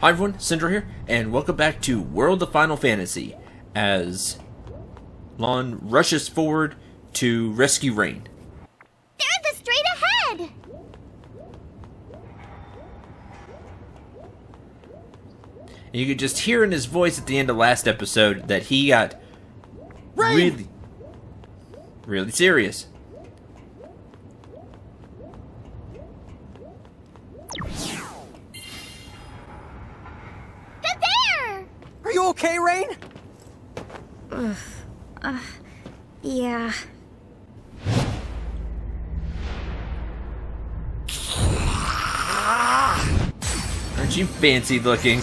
Hi everyone, Cendril here, and welcome back to World of Final Fantasy, as Lon rushes forward to rescue Rain. There's the straight ahead! And you could just hear in his voice at the end of last episode that he got really serious. Are you okay, Rain? Yeah. Aren't you fancy looking?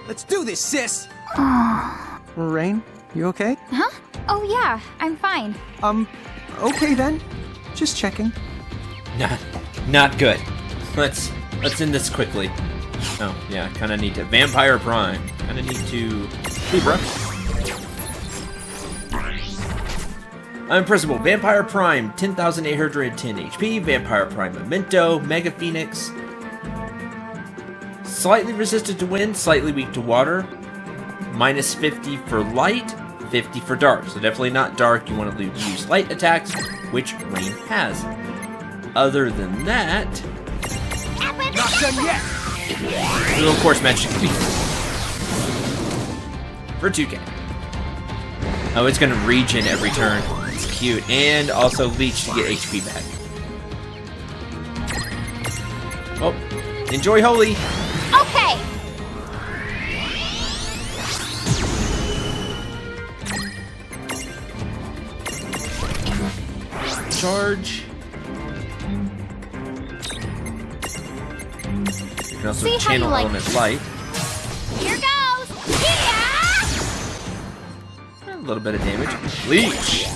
Let's do this, sis! Rain, you okay? Huh? Oh yeah, I'm fine. Okay then. Just checking. Not good. Let's end this quickly. Oh, yeah, kinda need to. Vampire Prime. Kinda need to. Libra. Unimpressible. Vampire Prime, 10,810 HP. Vampire Prime Memento. Mega Phoenix. Slightly resistant to wind, slightly weak to water. Minus 50 for light, 50 for dark. So definitely not dark. You want to use light attacks, which Rain has. Other than that. Not done yet! Little course match for 2K. Oh, it's gonna regen every turn. It's cute. And also leech to get HP back. Oh, enjoy Holy! Okay! Charge. You can also See how channel you like element light. Here goes! Yeah! A little bit of damage. Leech!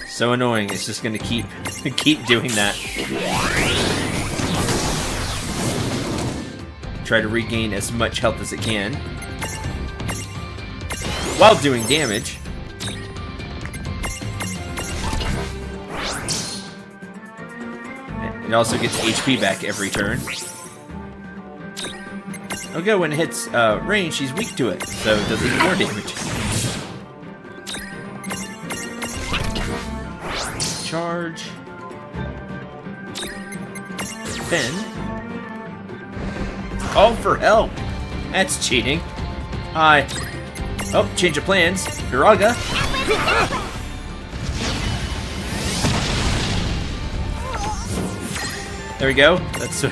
So annoying, it's just gonna keep doing that. Try to regain as much health as it can. While doing damage. It also gets HP back every turn. Okay, when it hits range, she's weak to it, so it does even more damage. Charge. Then. Call for help. That's cheating. Hi. Oh, change of plans. Firaga. There we go. That's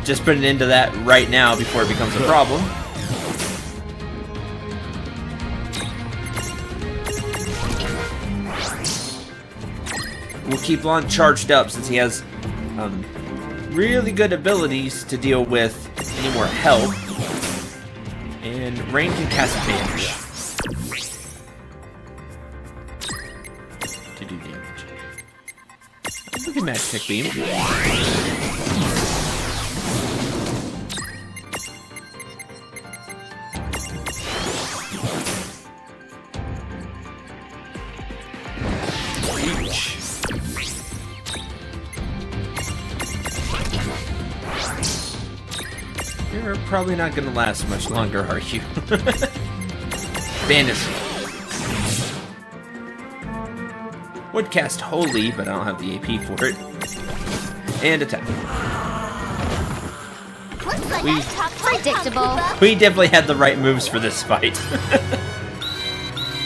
just put an end to that right now before it becomes a problem. We'll keep Lon charged up since he has really good abilities to deal with any more health. And Rain can cast Vanish to do damage. Look at Magic Beam. Reach. You're probably not going to last much longer, are you? Banish. Would cast Holy, but I don't have the AP for it. And attack. Looks like I talked predictable. We definitely had the right moves for this fight.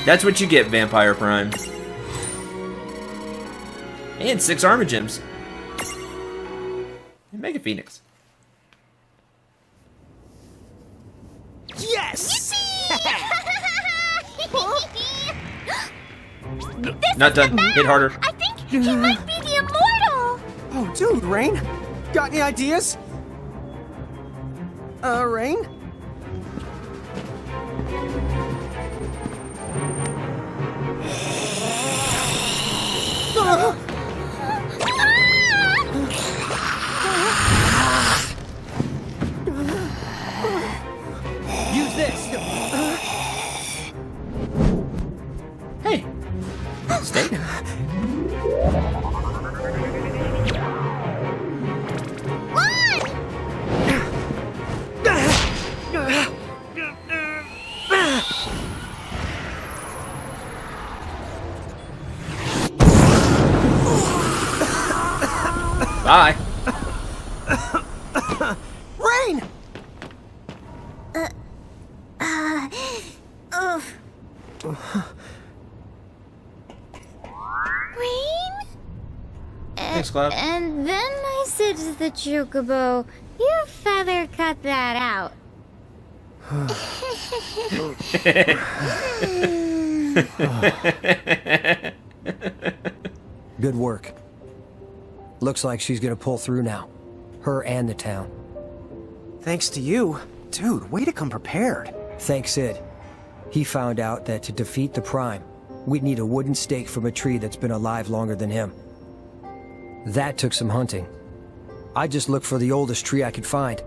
That's what you get, Vampire Prime. And 6 Armor Gems. And Mega Phoenix. Yes! Not done. Hit harder. I think he might be the immortal! Oh, dude, Rain? Got any ideas? Rain? Use this! Hey, stay. Bye. Rain! Rain? Thanks, Cloud. And then I said to the chocobo, "You feather cut that out." Good work. Looks like she's gonna pull through now. Her and the town. Thanks to you. Dude, way to come prepared. Thanks, Sid. He found out that to defeat the Prime, we'd need a wooden stake from a tree that's been alive longer than him. That took some hunting. I just looked for the oldest tree I could find.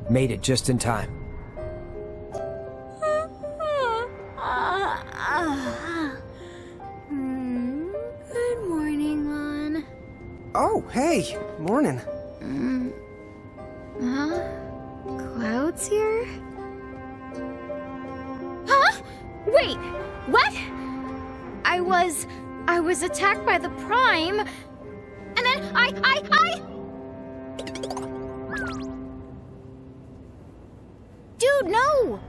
Made it just in time. Good morning, Lon. Oh, hey. Morning. Huh? Cloud's here? Huh? Wait, what? I was attacked by the Prime, and then I... Dude, no!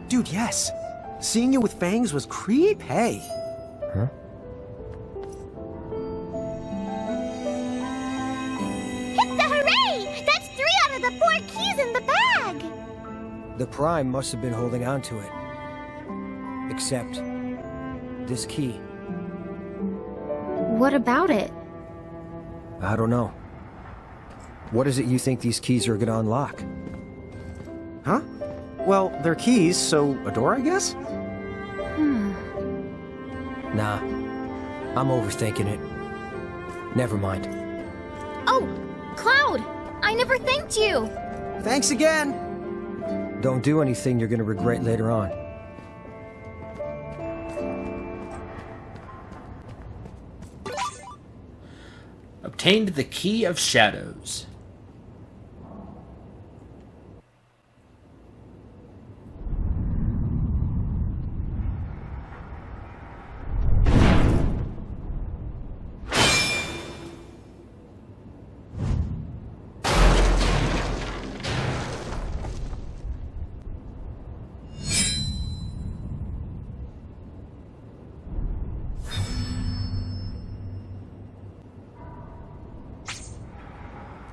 Dude, yes. Seeing you with fangs was creepy. Huh? Hip the hooray! That's 3 out of the 4 keys in the bag! The Prime must have been holding on to it. Except this key. What about it? I don't know. What is it you think these keys are gonna unlock? Huh? Well, they're keys, so a door, I guess? Nah. I'm overthinking it. Never mind. Oh, Cloud! I never thanked you! Thanks again! Don't do anything you're gonna regret later on. Obtained the Key of Shadows.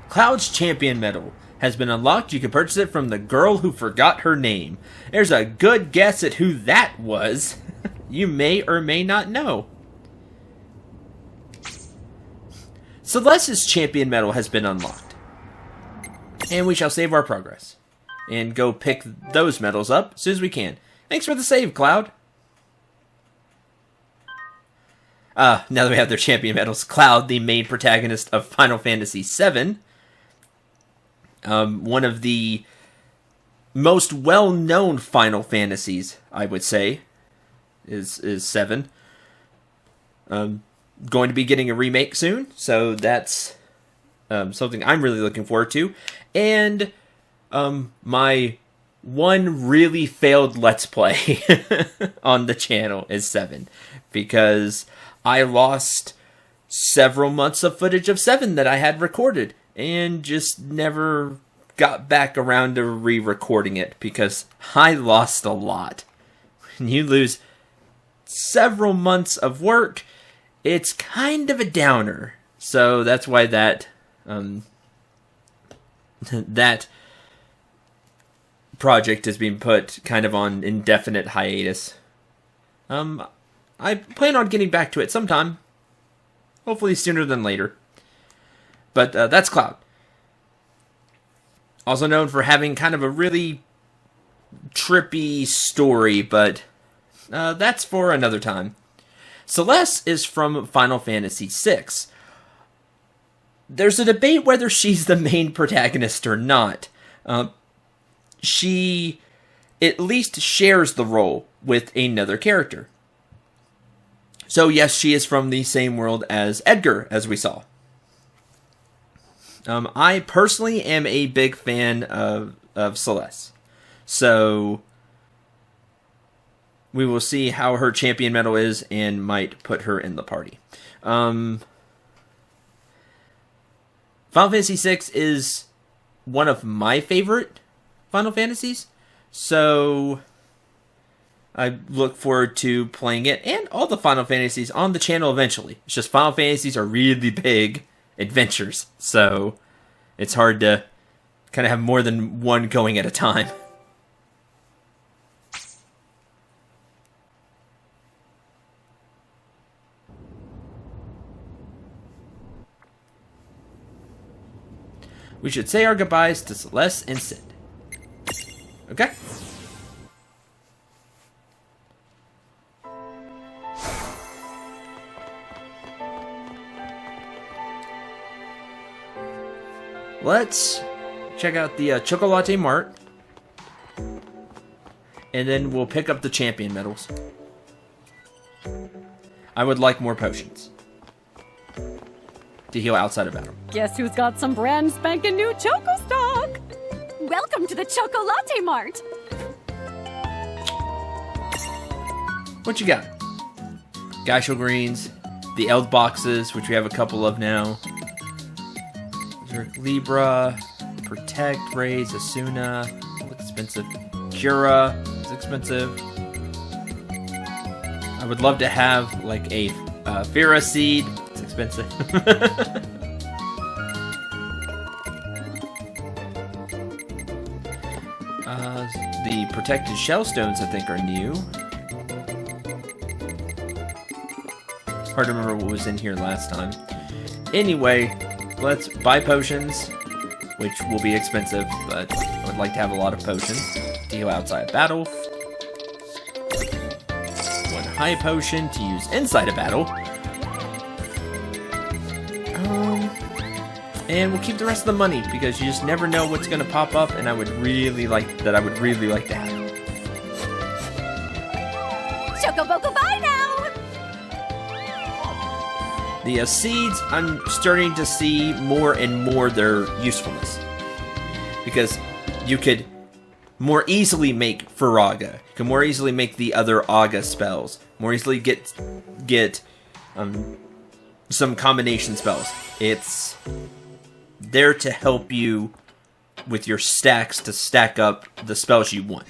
Cloud's Champion Medal has been unlocked. You can purchase it from the girl who forgot her name. There's a good guess at who that was. You may or may not know. Celeste's Champion Medal has been unlocked. And we shall save our progress. And go pick those medals up as soon as we can. Thanks for the save, Cloud. Now that we have their champion medals, Cloud, the main protagonist of Final Fantasy VII, one of the most well-known Final Fantasies, I would say, is 7. Going to be getting a remake soon, so that's something I'm really looking forward to. And my one really failed Let's Play on the channel is 7, because I lost several months of footage of 7 that I had recorded and just never got back around to re-recording it because I lost a lot. When you lose several months of work, it's kind of a downer. So that's why that that project is being put kind of on indefinite hiatus. I plan on getting back to it sometime. Hopefully sooner than later. But that's Cloud. Also known for having kind of a really trippy story, but that's for another time. Celeste is from Final Fantasy VI. There's a debate whether she's the main protagonist or not. She at least shares the role with another character. So yes, she is from the same world as Edgar, as we saw. I personally am a big fan of Celeste. So we will see how her champion medal is and might put her in the party. Final Fantasy VI is one of my favorite Final Fantasies, so I look forward to playing it and all the Final Fantasies on the channel eventually. It's just Final Fantasies are really big adventures, so it's hard to kind of have more than one going at a time. We should say our goodbyes to Celeste and Sid. Okay? Let's check out the Chocolate Mart. And then we'll pick up the champion medals. I would like more potions to heal outside of battle. Guess who's got some brand spanking new Choco stock? Welcome to the Chocolate Mart. What you got? Geishel Greens, the Eld boxes, which we have a couple of now. Libra, Protect, Raise, Asuna, all expensive. Cura is expensive. I would love to have like a Fira seed. It's expensive. The protected shell stones I think are new. Hard to remember what was in here last time. Anyway, let's buy potions, which will be expensive, but I would like to have a lot of potions to heal outside battle. One high potion to use inside a battle. And we'll keep the rest of the money because you just never know what's going to pop up, and I would really like to have it. Chocoboco, bye now! The seeds, I'm starting to see more and more their usefulness. Because you could more easily make Firaga. You can more easily make the other Aga spells. More easily get some combination spells. It's there to help you with your stacks to stack up the spells you want.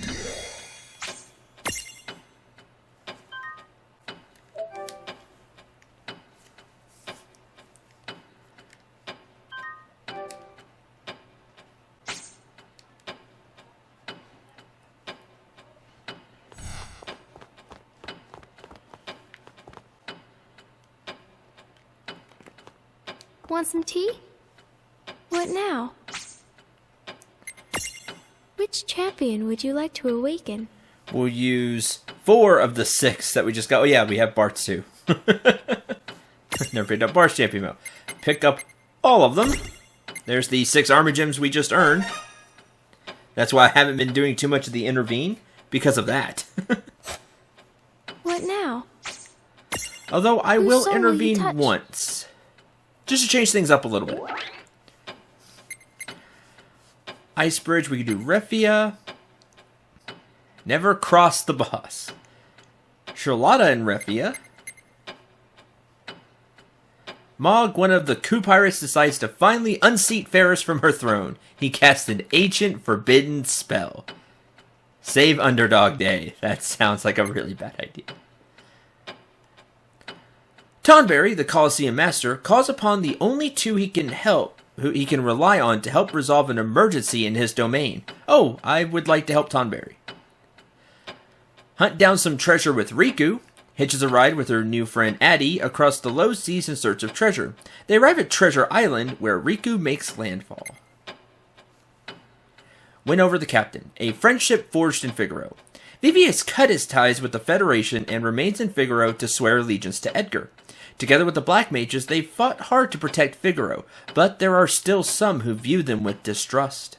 Want some tea? What now? Which champion would you like to awaken? We'll use 4 of the 6 that we just got. Oh yeah, we have Bart's too. Never picked up Bart's champion mode. Pick up all of them. There's the 6 armor gems we just earned. That's why I haven't been doing too much of the intervene, because of that. What now? Although I Whose will soul will you intervene touch? once. Just to change things up a little bit. Ice Bridge, we can do Refia. Never cross the boss. Charlotta and Refia. Mog, one of the coup pirates, decides to finally unseat Ferris from her throne. He casts an ancient forbidden spell. Save Underdog Day. That sounds like a really bad idea. Tonberry, the Colosseum Master, calls upon the only 2 who he can rely on to help resolve an emergency in his domain. Oh, I would like to help Tonberry. Hunt down some treasure with Riku. Hitches a ride with her new friend Addie across the low seas in search of treasure. They arrive at Treasure Island, where Riku makes landfall. Win over the captain. A friendship forged in Figaro. Vivi has cut his ties with the Federation and remains in Figaro to swear allegiance to Edgar. Together with the Black Mages, they fought hard to protect Figaro, but there are still some who view them with distrust.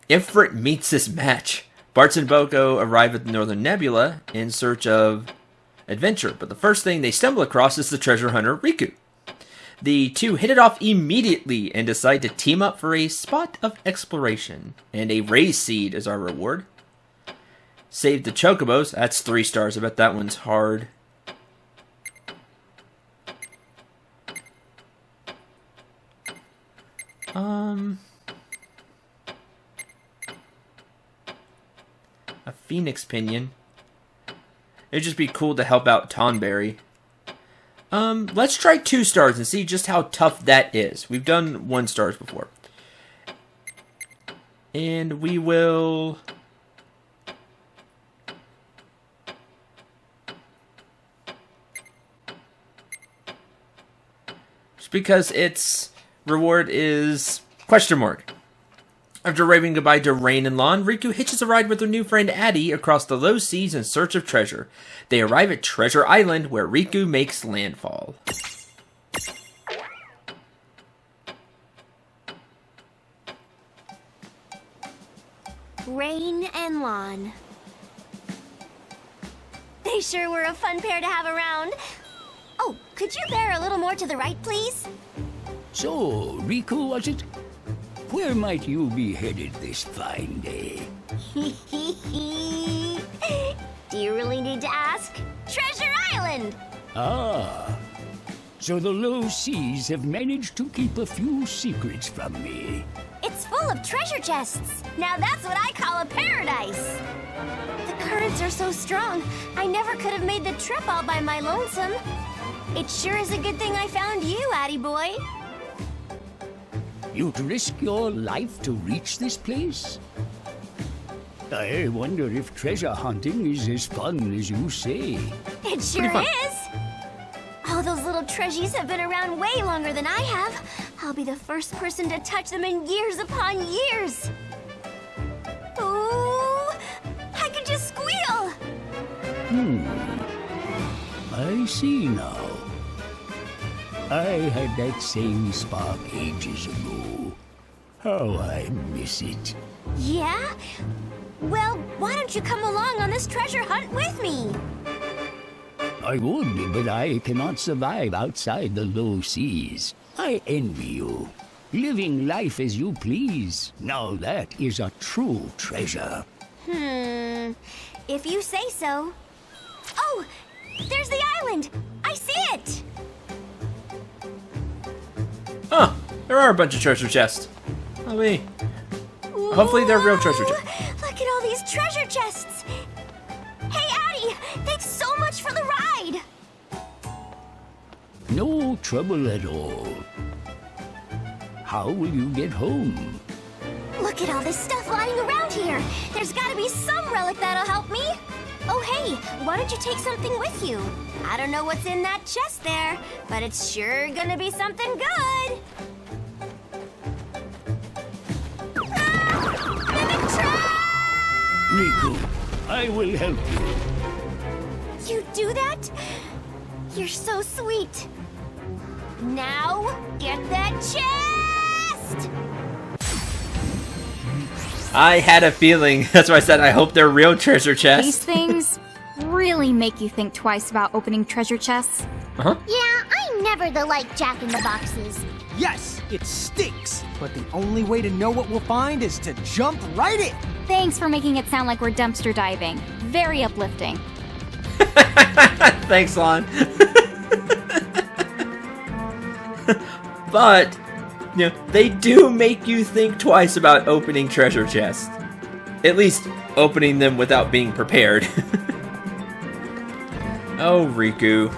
Ifrit meets his match. Bartz and Boko arrive at the Northern Nebula in search of adventure, but the first thing they stumble across is the treasure hunter Riku. The 2 hit it off immediately and decide to team up for a spot of exploration, and a raise seed is our reward. Save the Chocobos. That's 3 stars. I bet that one's hard. A phoenix pinion. It'd just be cool to help out Tonberry. Let's try 2 stars and see just how tough that is. We've done 1 stars before. And we will... just because its reward is question mark. After waving goodbye to Rain and Lon, Riku hitches a ride with her new friend Addie across the low seas in search of treasure. They arrive at Treasure Island, where Riku makes landfall. Rain and Lon. They sure were a fun pair to have around. Oh, could you bear a little more to the right, please? So, Riku, was it? Where might you be headed this fine day? Do you really need to ask? Treasure Island! Ah, so the low seas have managed to keep a few secrets from me. It's full of treasure chests. Now that's what I call a paradise. The currents are so strong, I never could have made the trip all by my lonesome. It sure is a good thing I found you, Addie boy. You'd risk your life to reach this place? I wonder if treasure hunting is as fun as you say. It sure is. All those little treasures have been around way longer than I have. I'll be the first person to touch them in years upon years. Ooh, I could just squeal. I see now. I had that same spark ages ago. How I miss it. Yeah? Well, why don't you come along on this treasure hunt with me? I would, but I cannot survive outside the low seas. I envy you. Living life as you please. Now that is a true treasure. If you say so. Oh, there's the island. I see it. Huh, there are a bunch of treasure chests. Hopefully they're real treasure chests. Look at all these treasure chests. Hey, Addie, thanks so much for the ride. No trouble at all. How will you get home? Look at all this stuff lying around here. There's gotta be some relic that'll help me. Oh, hey, why don't you take something with you? I don't know what's in that chest there, but it's sure gonna be something good. Mimic trap! Riku, I will help you. You do that? You're so sweet. Now, get that chest! I had a feeling. That's why I said I hope they're real treasure These chests. things really make you think twice about opening treasure chests. Uh-huh. Yeah, I'm never the like Jack in the Boxes. Yes, it stinks, but the only way to know what we'll find is to jump right in. Thanks for making it sound like we're dumpster diving. Very uplifting. Thanks, Lon. But, you know, they do make you think twice about opening treasure chests. At least, opening them without being prepared. Oh, Riku.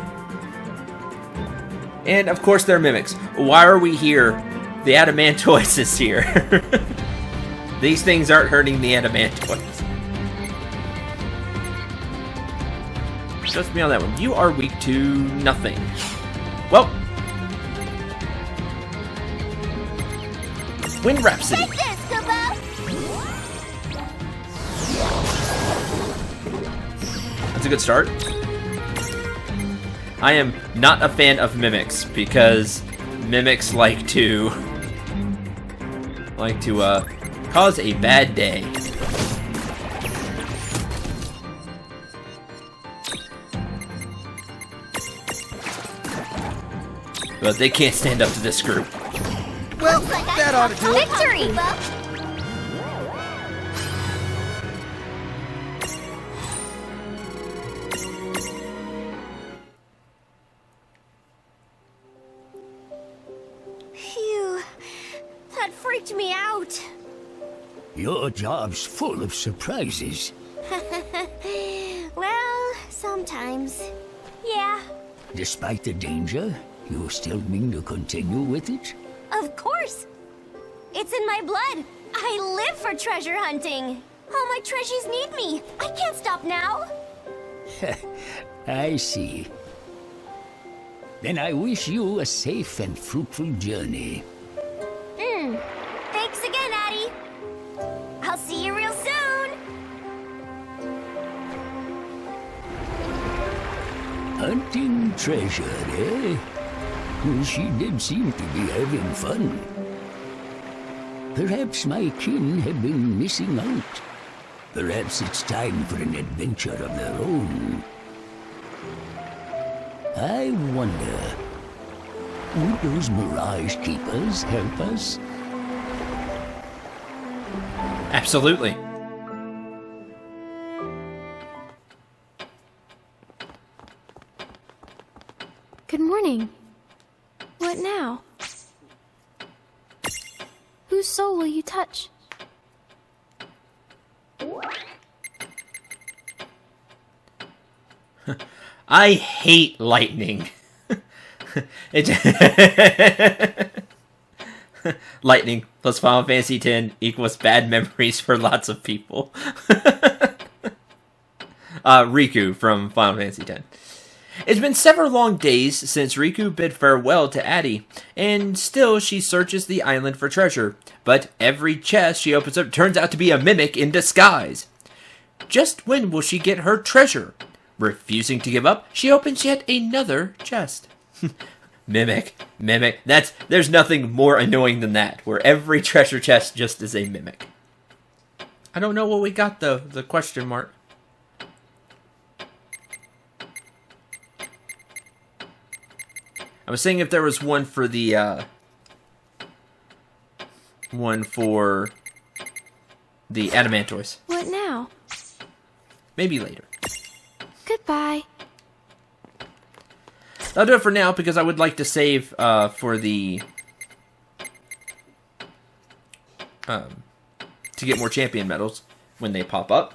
And, of course, they're mimics. Why are we here? The Adamantoise is here. These things aren't hurting the Adamantoise. Trust me on that one. You are weak to nothing. Well. Wind Rhapsody. Take this, Kubo! That's a good start. I am not a fan of mimics because mimics like to cause a bad day. But they can't stand up to this group. Well, that ought to do it. Victory! Phew. That freaked me out. Your job's full of surprises. Well, sometimes. Yeah, Despite the danger, you still mean to continue with it? of course. It's in my blood. I live for treasure hunting. All my treasures need me. I can't stop now. I see. Then I wish you a safe and fruitful journey. Thanks again, Addie. I'll see you real soon. Hunting treasure, eh? Well, she did seem to be having fun. Perhaps my kin have been missing out. Perhaps it's time for an adventure of their own. I wonder, would those Mirage Keepers help us? Absolutely. Good morning. What now? Whose soul will you touch? I hate lightning. It lightning plus Final Fantasy X equals bad memories for lots of people. Riku from Final Fantasy X. It's been several long days since Riku bid farewell to Addie, and still she searches the island for treasure. But every chest she opens up turns out to be a mimic in disguise. Just when will she get her treasure? Refusing to give up, she opens yet another chest. Mimic. There's nothing more annoying than that, where every treasure chest just is a mimic. I don't know what we got though, the question mark. I was saying if there was one for the, Adamantoise. What now? Maybe later. Goodbye. I'll do it for now because I would like to save for the to get more champion medals when they pop up.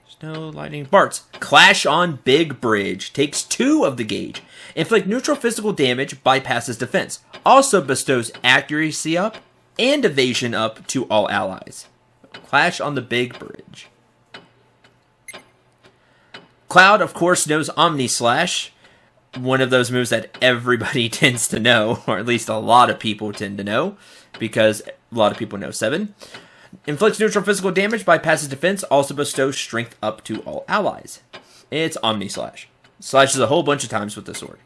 Snow, lightning, Bart's Clash on Big Bridge takes 2 of the gauge. Inflict neutral physical damage, bypasses defense. Also bestows accuracy up and evasion up to all allies. Clash on the Big Bridge. Cloud, of course, knows Omni Slash. One of those moves that everybody tends to know, or at least a lot of people tend to know, because a lot of people know 7. Inflicts neutral physical damage, bypasses defense, also bestows strength up to all allies. It's Omni Slash. Slashes a whole bunch of times with the sword.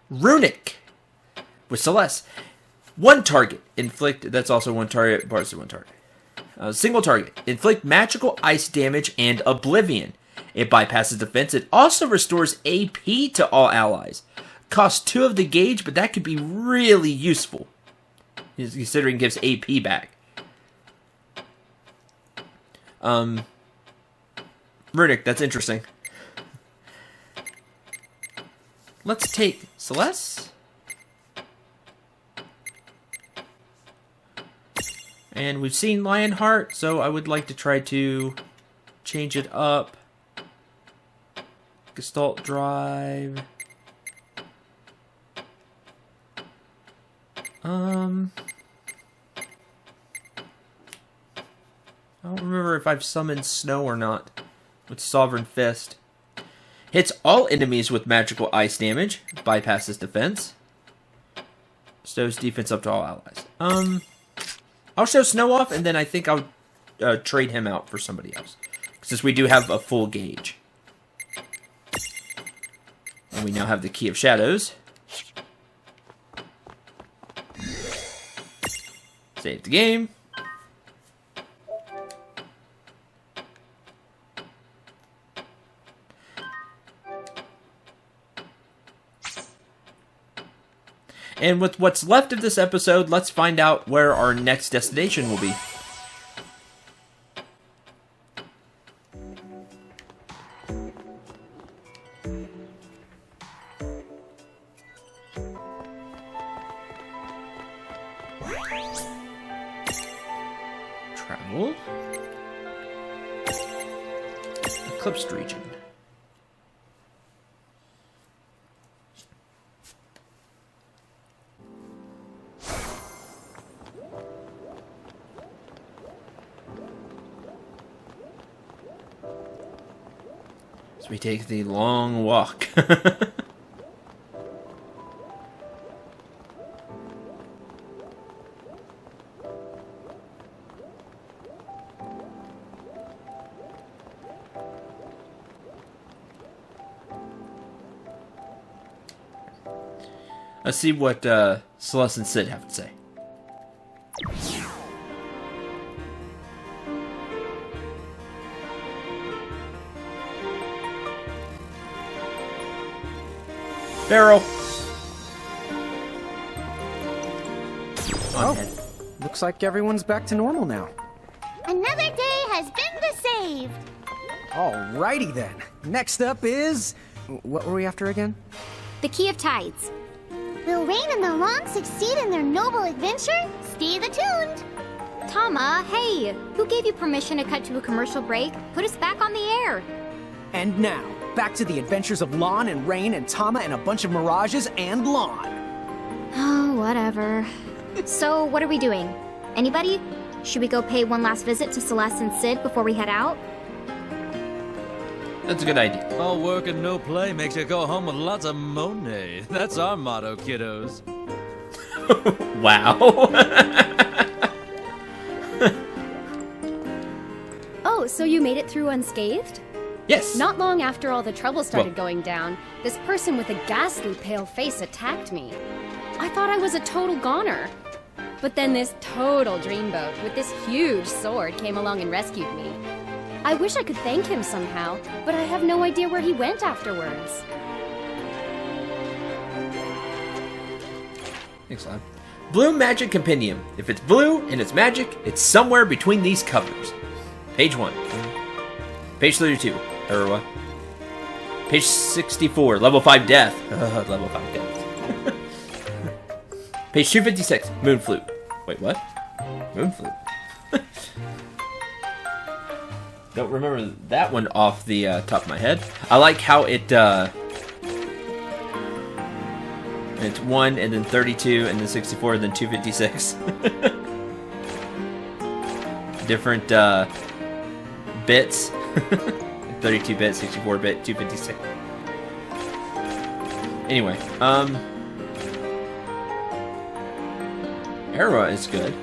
Runic with Celeste. 1 target. Inflict, that's also 1 target. Bart's 1 target. Single target. Inflict magical ice damage and oblivion. It bypasses defense. It also restores AP to all allies. Costs 2 of the gauge, but that could be really useful, considering it gives AP back. Runic, that's interesting. Let's take Celeste. And we've seen Lionheart, so I would like to try to change it up. Gestalt Drive. I don't remember if I've summoned Snow or not with Sovereign Fist. Hits all enemies with magical ice damage. Bypasses defense. Bestows defense up to all allies. I'll show Snow off, and then I think I'll trade him out for somebody else, since we do have a full gauge. And we now have the Key of Shadows. Save the game. And with what's left of this episode, let's find out where our next destination will be. Eclipsed region. So we take the long walk. Let's see what Celeste and Sid have to say. Barrel. Looks like everyone's back to normal now. Another day has been saved. Alrighty then. Next up is... What were we after again? The Key of Tides. Will Rain and the Long succeed in their noble adventure? Stay tuned. Tama, hey! Who gave you permission to cut to a commercial break? Put us back on the air! And now, back to the adventures of Lon and Rain and Tama and a bunch of mirages and Lon. Oh, whatever. So, what are we doing? Anybody? Should we go pay one last visit to Celeste and Sid before we head out? That's a good idea. All work and no play makes you go home with lots of money. That's our motto, kiddos. Wow. Oh, so you made it through unscathed? Yes. Not long after all the trouble started going down, this person with a ghastly pale face attacked me. I thought I was a total goner. But then this total dreamboat with this huge sword came along and rescued me. I wish I could thank him somehow, but I have no idea where he went afterwards. Thanks, Lon. Blue Magic Compendium. If it's blue and it's magic, it's somewhere between these covers. Page 1. Page 32. Erwa. Page 64. Level 5 Death. Level 5 Death. Page 256. Moon Flute. Wait, what? Moon Flute. Don't remember that one off the top of my head. I like how it it's 1 and then 32 and then 64 and then 256. Different bits. 32-bit, 64-bit, 256. Anyway, Era is good.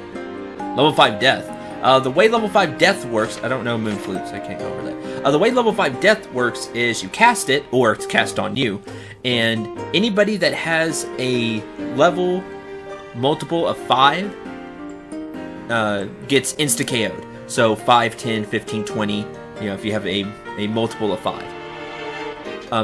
Level 5 Death. The way level 5 Death works, I don't know Moon Flute, so I can't go over that. The way level 5 Death works is you cast it, or it's cast on you, and anybody that has a level multiple of 5 gets insta-KO'd. So 5, 10, 15, 20, if you have a multiple of 5.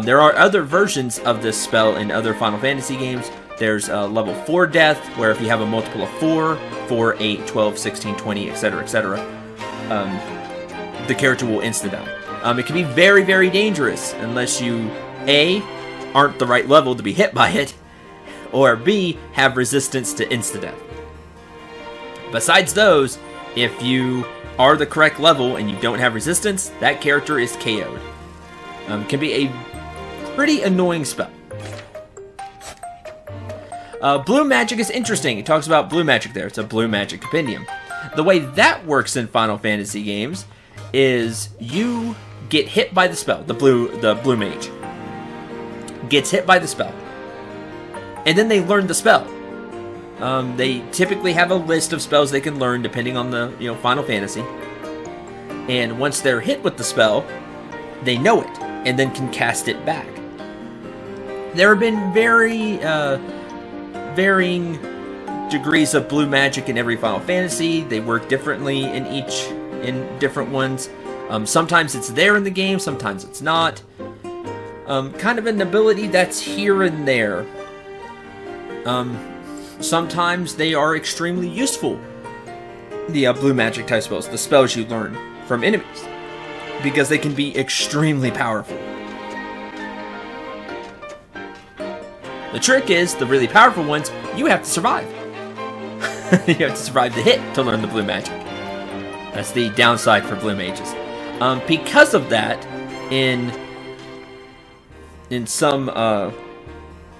There are other versions of this spell in other Final Fantasy games. There's level 4 Death, where if you have a multiple of 4, 4, 8, 12, 16, 20, etc., etc., the character will insta-die. It can be very, very dangerous unless you, A, aren't the right level to be hit by it, or B, have resistance to insta-death. Besides those, if you are the correct level and you don't have resistance, that character is KO'd. Can be a pretty annoying spell. Blue Magic is interesting. It talks about Blue Magic there. It's a Blue Magic Compendium. The way that works in Final Fantasy games is you get hit by the spell. The blue mage gets hit by the spell, and then they learn the spell. They typically have a list of spells they can learn depending on the Final Fantasy. And once they're hit with the spell, they know it and then can cast it back. There have been varying degrees of blue magic in every Final Fantasy. They work differently in different ones. Sometimes it's there in the game, sometimes it's not. Kind of an ability that's here and there. Sometimes they are extremely useful. The blue magic type spells, the spells you learn from enemies, because they can be extremely powerful. The trick is, the really powerful ones, you have to survive. You have to survive the hit to learn the blue magic. That's the downside for blue mages. Because of that, in some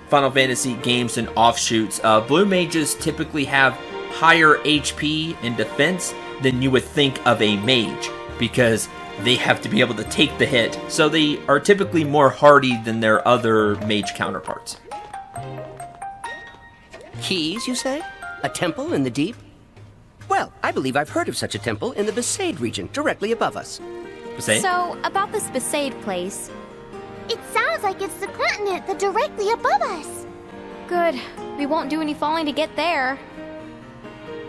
Final Fantasy games and offshoots, blue mages typically have higher HP and defense than you would think of a mage, because they have to be able to take the hit, so they are typically more hardy than their other mage counterparts. Keys, you say? A temple in the deep? Well, I believe I've heard of such a temple in the Besaid region, directly above us. Besaid? So, about this Besaid place. It sounds like it's the continent that's directly above us. Good. We won't do any falling to get there.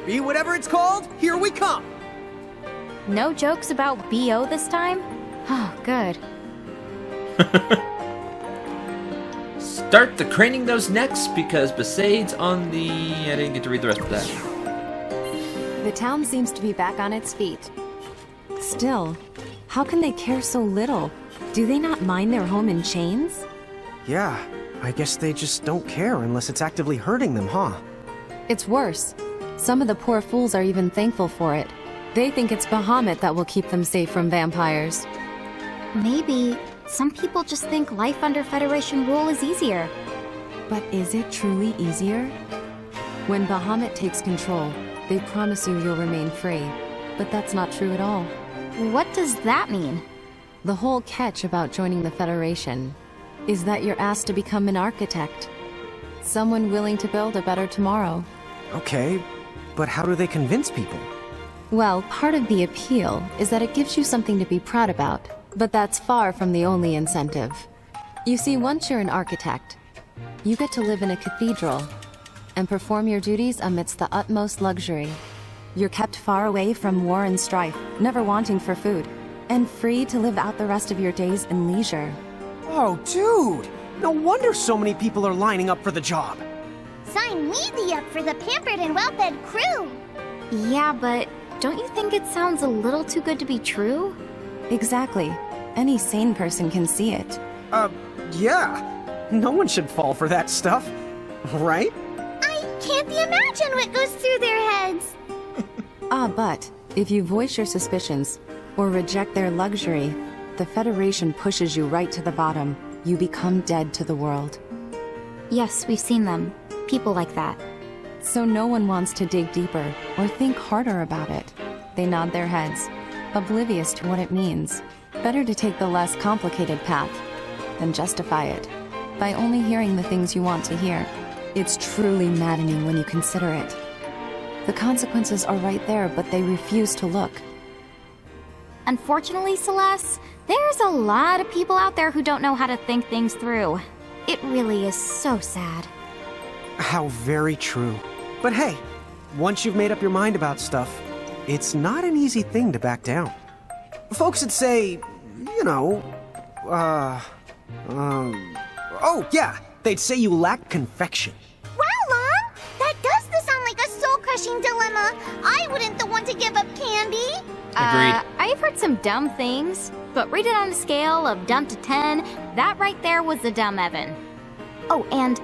Be whatever it's called, here we come! No jokes about BO this time? Oh, good. Start the craning those necks, because Besaid's on the... I didn't get to read the rest of that. The town seems to be back on its feet. Still, how can they care so little? Do they not mind their home in chains? Yeah, I guess they just don't care unless it's actively hurting them, huh? It's worse. Some of the poor fools are even thankful for it. They think it's Bahamut that will keep them safe from vampires. Maybe some people just think life under Federation rule is easier. But is it truly easier? When Bahamut takes control, they promise you you'll remain free. But that's not true at all. What does that mean? The whole catch about joining the Federation is that you're asked to become an architect. Someone willing to build a better tomorrow. Okay, but how do they convince people? Well, part of the appeal is that it gives you something to be proud about, but that's far from the only incentive. You see, once you're an architect, you get to live in a cathedral and perform your duties amidst the utmost luxury. You're kept far away from war and strife, never wanting for food, and free to live out the rest of your days in leisure. Oh, dude! No wonder so many people are lining up for the job. Sign me up for the pampered and well-fed crew. Yeah, but don't you think it sounds a little too good to be true? Exactly. Any sane person can see it. Yeah. No one should fall for that stuff, right? I can't imagine what goes through their heads. But if you voice your suspicions or reject their luxury, the Federation pushes you right to the bottom. You become dead to the world. Yes, we've seen them. People like that. So no one wants to dig deeper or think harder about it. They nod their heads, oblivious to what it means. Better to take the less complicated path than justify it by only hearing the things you want to hear. It's truly maddening when you consider it. The consequences are right there, but they refuse to look. Unfortunately, Celeste, there's a lot of people out there who don't know how to think things through. It really is so sad. How very true. But hey, once you've made up your mind about stuff, it's not an easy thing to back down. Folks would say, you know, oh yeah, they'd say you lack confection. Wow, Mom! That does sound like a soul-crushing dilemma. I wouldn't the one to give up candy. Agreed. I've heard some dumb things, but rate it on a scale of dumb to 10, that right there was the dumb Evan. Oh, and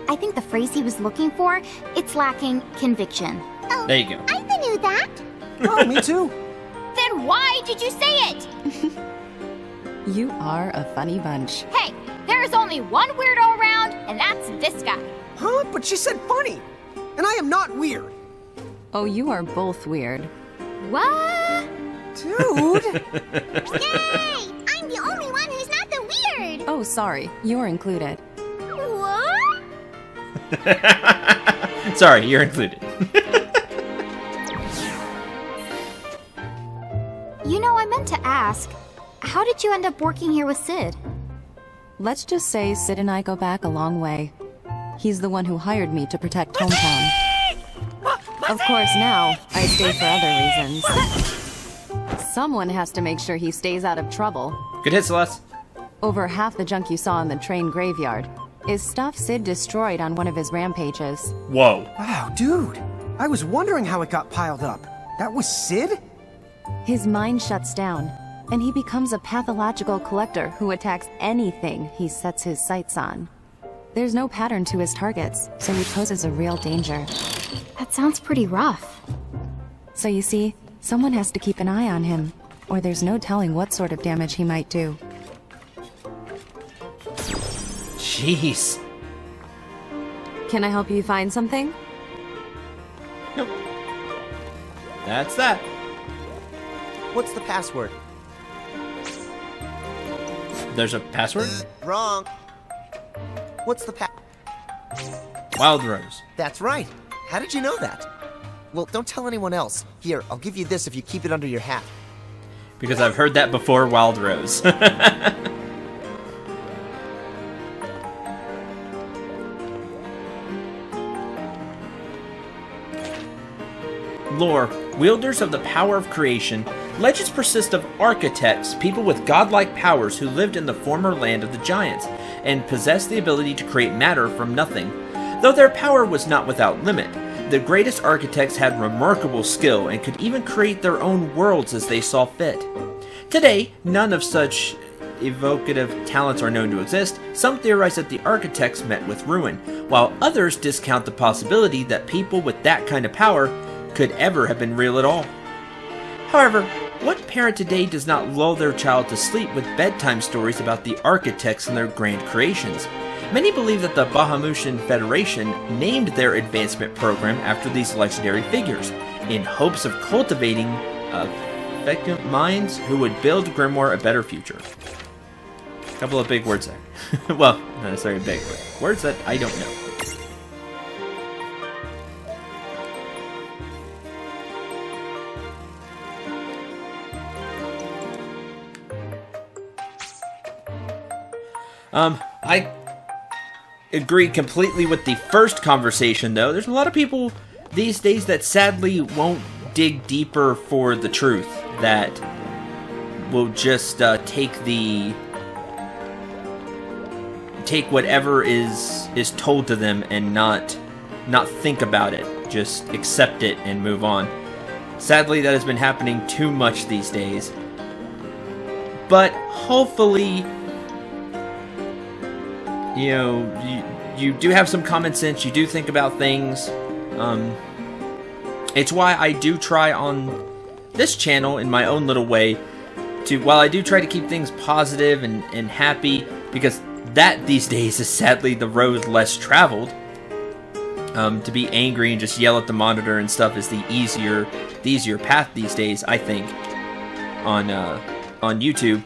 I think the phrase he was looking for, it's lacking conviction. Oh, There you go. I knew that. Oh, me too. Then why did you say it? You are a funny bunch. Hey, there's only one weirdo around, and that's this guy. Huh? But she said funny. And I am not weird. Oh, you are both weird. What? Dude! Yay! I'm the only one who's not the weird. Oh, sorry. You're included. What? Sorry, you're included. You know, I meant to ask, how did you end up working here with Sid? Let's just say Sid and I go back a long way. He's the one who hired me to protect hometown. Of course, now, I stay for other reasons. Someone has to make sure he stays out of trouble. Good hit, Celeste. Over half the junk you saw in the train graveyard is stuff Sid destroyed on one of his rampages. Whoa. Wow, dude. I was wondering how it got piled up. That was Sid? His mind shuts down, and he becomes a pathological collector who attacks anything he sets his sights on. There's no pattern to his targets, so he poses a real danger. That sounds pretty rough. So you see, someone has to keep an eye on him, or there's no telling what sort of damage he might do. Jeez. Can I help you find something? Nope. That's that. What's the password? There's a password? Wrong. What's the Wild Rose. That's right. How did you know that? Well, don't tell anyone else. Here, I'll give you this if you keep it under your hat. Because I've heard that before, Wild Rose. Lore. Wielders of the power of creation. Legends persist of architects, people with godlike powers who lived in the former land of the giants, and possessed the ability to create matter from nothing. Though their power was not without limit, the greatest architects had remarkable skill and could even create their own worlds as they saw fit. Today, none of such evocative talents are known to exist. Some theorize that the architects met with ruin, while others discount the possibility that people with that kind of power could ever have been real at all. However, what parent today does not lull their child to sleep with bedtime stories about the architects and their grand creations? Many believe that the Bahamutian Federation named their advancement program after these legendary figures, in hopes of cultivating effective minds who would build Grimoire a better future. A couple of big words there. Well, not necessarily big, but words that I don't know. I agree completely with the first conversation, though. There's a lot of people these days that sadly won't dig deeper for the truth, that will just take whatever is told to them and not think about it, just accept it and move on. Sadly, that has been happening too much these days. But hopefully, you know, you do have some common sense, you do think about things. It's why I do try on this channel in my own little way while I do try to keep things positive and happy, because that these days is sadly the road less traveled. To be angry and just yell at the monitor and stuff is the easier path these days, I think, on YouTube.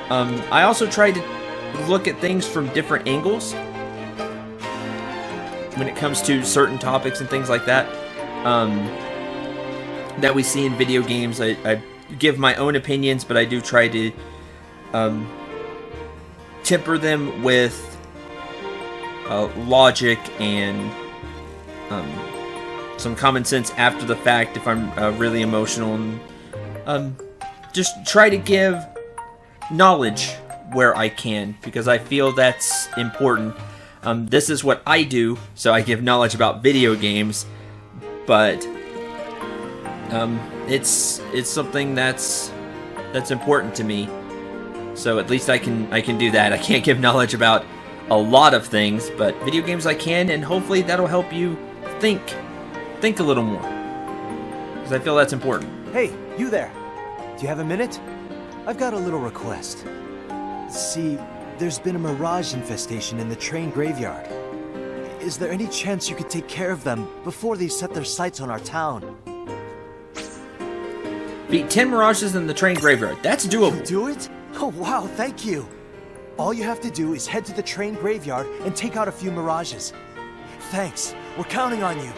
I also try to look at things from different angles when it comes to certain topics and things like that that we see in video games. I give my own opinions, but I do try to temper them with logic and some common sense after the fact if I'm really emotional, and just try to give knowledge where I can, because I feel that's important. This is what I do, so I give knowledge about video games, but it's something that's important to me. So at least I can do that. I can't give knowledge about a lot of things, but video games I can, and hopefully that'll help you think a little more, because I feel that's important. Hey, you there. Do you have a minute? I've got a little request. See, there's been a mirage infestation in the train graveyard. Is there any chance you could take care of them before they set their sights on our town? Beat 10 mirages in the train graveyard. That's doable. You do it? Oh wow, thank you. All you have to do is head to the train graveyard and take out a few mirages. Thanks. We're counting on you.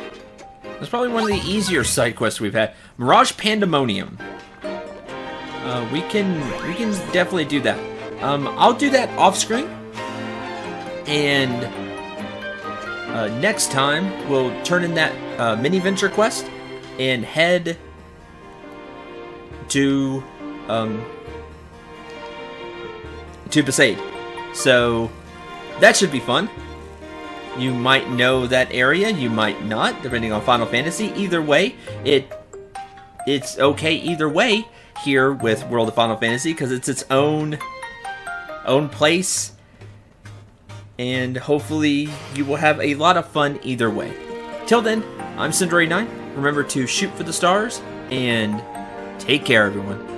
That's probably one of the easier side quests we've had. Mirage Pandemonium. We can definitely do that. I'll do that off screen, and next time we'll turn in that mini venture quest and head to Besaid. So that should be fun. You might know that area, you might not, depending on Final Fantasy. Either way, it's okay either way here with World of Final Fantasy, because it's its own place, and hopefully you will have a lot of fun either way. Till then, I'm Cendril 9. Remember to shoot for the stars, and take care, everyone.